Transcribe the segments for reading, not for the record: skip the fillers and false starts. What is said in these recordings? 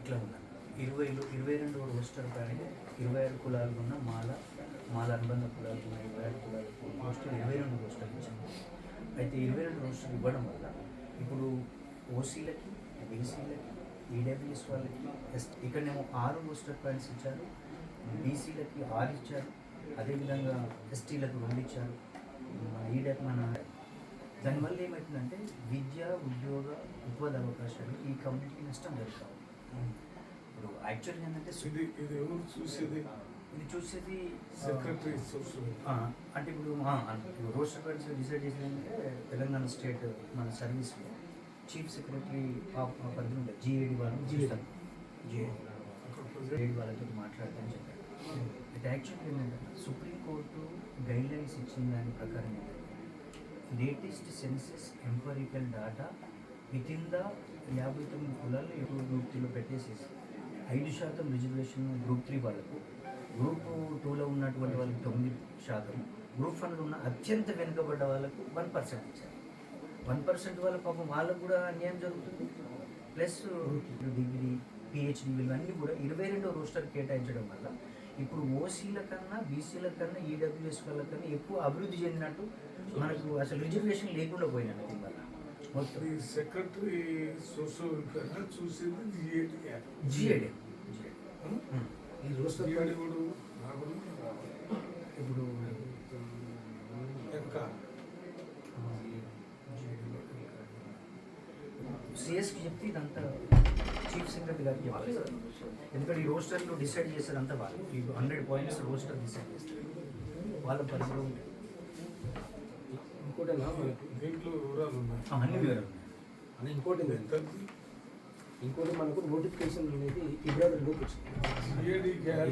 ఇట్లా ఉన్నారు 22 రోస్టర్ కానీ 26 కులాలు ఉన్న మాల అనుబంధ కులాలు ఉన్న 26 కులాలు రోస్టర్ 22 రోస్టర్లు ఇచ్చాము. అయితే 22 రోస్టర్లు ఇవ్వడం వల్ల ఇప్పుడు ఓసీలకి, బీసీలకి, ఈడబ్ల్యూఎస్ వాళ్ళకి ఇక్కడనేమో 6 రోస్టర్ పాయింట్స్ ఇచ్చారు, బీసీలకి 6 ఇచ్చారు, అదేవిధంగా ఎస్టీలకు 2 ఇచ్చారు, మన దానివల్ల ఏమవుతుందంటే విద్య, ఉద్యోగ, ఉపాధి అవకాశాలు ఈ కమ్యూనిటీకి నష్టం జరుగుతాం. ఇప్పుడు యాక్చువల్గా ఏంటంటే ఇది చూసేది సెక్రటరీ అంటే ఇప్పుడు రోస్టర్ పాయింట్స్ డిసైడ్ చేసిందంటే తెలంగాణ స్టేట్ మన సర్వీస్లో చీఫ్ సెక్రటరీ పరిధి ఉంటుంది, జిఏడి వాళ్ళు చూస్తారు, జిఏడి వాళ్ళతో మాట్లాడతామని చెప్పారు. అయితే యాక్చువల్గా ఏంటంటే సుప్రీంకోర్టు గైడ్లైన్స్ ఇచ్చిన దాని ప్రకారం ఏంటంటే latest census empirical data within the 59 కులాలు గ్రూప్ 3లో పెట్టేసేసి 5% రిజర్వేషన్ గ్రూప్ 3 వాళ్ళకు, గ్రూప్ 2లో ఉన్నటువంటి వాళ్ళకి 9%, గ్రూప్ 1లో ఉన్న అత్యంత వెనుకబడ్డ వాళ్ళకు 1% ఇచ్చారు. 1% వాళ్ళ పాపం వాళ్ళకు కూడా అన్యాయం జరుగుతుంది. ప్లస్ డిగ్రీ, పిహెచ్డి వీళ్ళన్నీ కూడా 22 రోస్టర్ కేటాయించడం వల్ల ఇప్పుడు ఓసీల కన్నా, బీసీల కన్నా, ఈడబ్ల్యూఎస్ వాళ్ళ కన్నా ఎక్కువ అభివృద్ధి చెందినట్టు మనకు అసలు రిజర్వేషన్ లేకుండా పోయినట్టు దీనివల్ల మొత్తం. సెక్రటరీ సోషల్ వెల్ఫేర్ చూసేది జిఏడి ఇప్పుడు సిఎస్కి చెప్తే ఇదంతా చీఫ్ సెక్రటరీ గారికి చెప్పాలి. ఎందుకంటే ఈ రోస్టర్లో డిసైడ్ చేస్తారు అంతా వాళ్ళు, ఈ 100 పాయింట్స్ రోస్టర్ డిసైడ్ చేస్తారు, వాళ్ళ పరిధిలో ఉంటాయి. ఇంకోటి దీంట్లో వివరాలు ఉన్నాయి, అన్ని వివరాలు అని ఇంకోటి మనకు నోటిఫికేషన్ అనేది ఫిబ్రవరి లోపు వచ్చింది.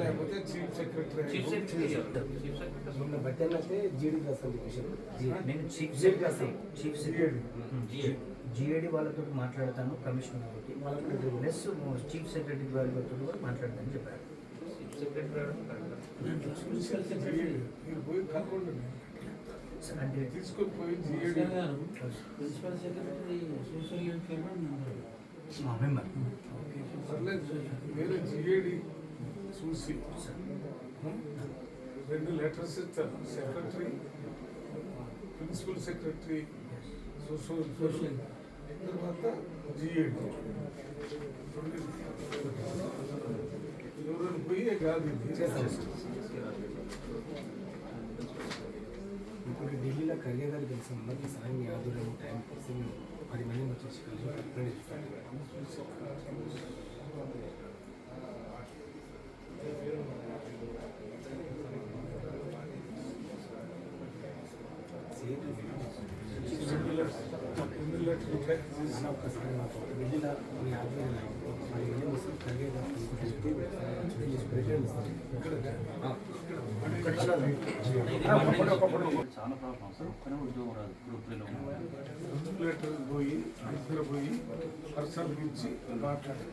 లేకపోతే చీఫ్ సెక్రటరీ బట్టి అంటే జీడీ రాస్తాను చెప్పేసారు. నేను చీఫ్ సెక్రటరీ జిఏడి వాళ్ళతో మాట్లాడతాను, కమిషనర్ తోటి, ప్లస్ చీఫ్ సెక్రటరీ వాళ్ళతో కూడా మాట్లాడతానని చెప్పారు. అంటే తీసుకొని పోయి principal secretary social welfare member వేరే జిఏడి చూసి 2 లెటర్స్ ఇస్తారు, secretary, principal secretary social welfare, తర్వాత జిఏడి ఎవరైనా పోయి కాదు. ఇప్పుడు ఢిల్లీలో ఖర్గే గారికి తెలిసిన మనకి సాయం ఆధ్వర్యం టైం కోసం 10 మంది వచ్చేసి ఒక్కసారి మాకు ఢిల్లీలో మీ ఆధ్వర్యంలో 10 మంది వస్తే ఖర్గే గారు చాలా ప్రాబ్లమ్స్, ఒక్కనే ఉద్యోగం రాదు గ్రూప్ 3లో పోయి ఇద్దరు పోయి పర్సనల్ ఇచ్చి మాట్లాడారు.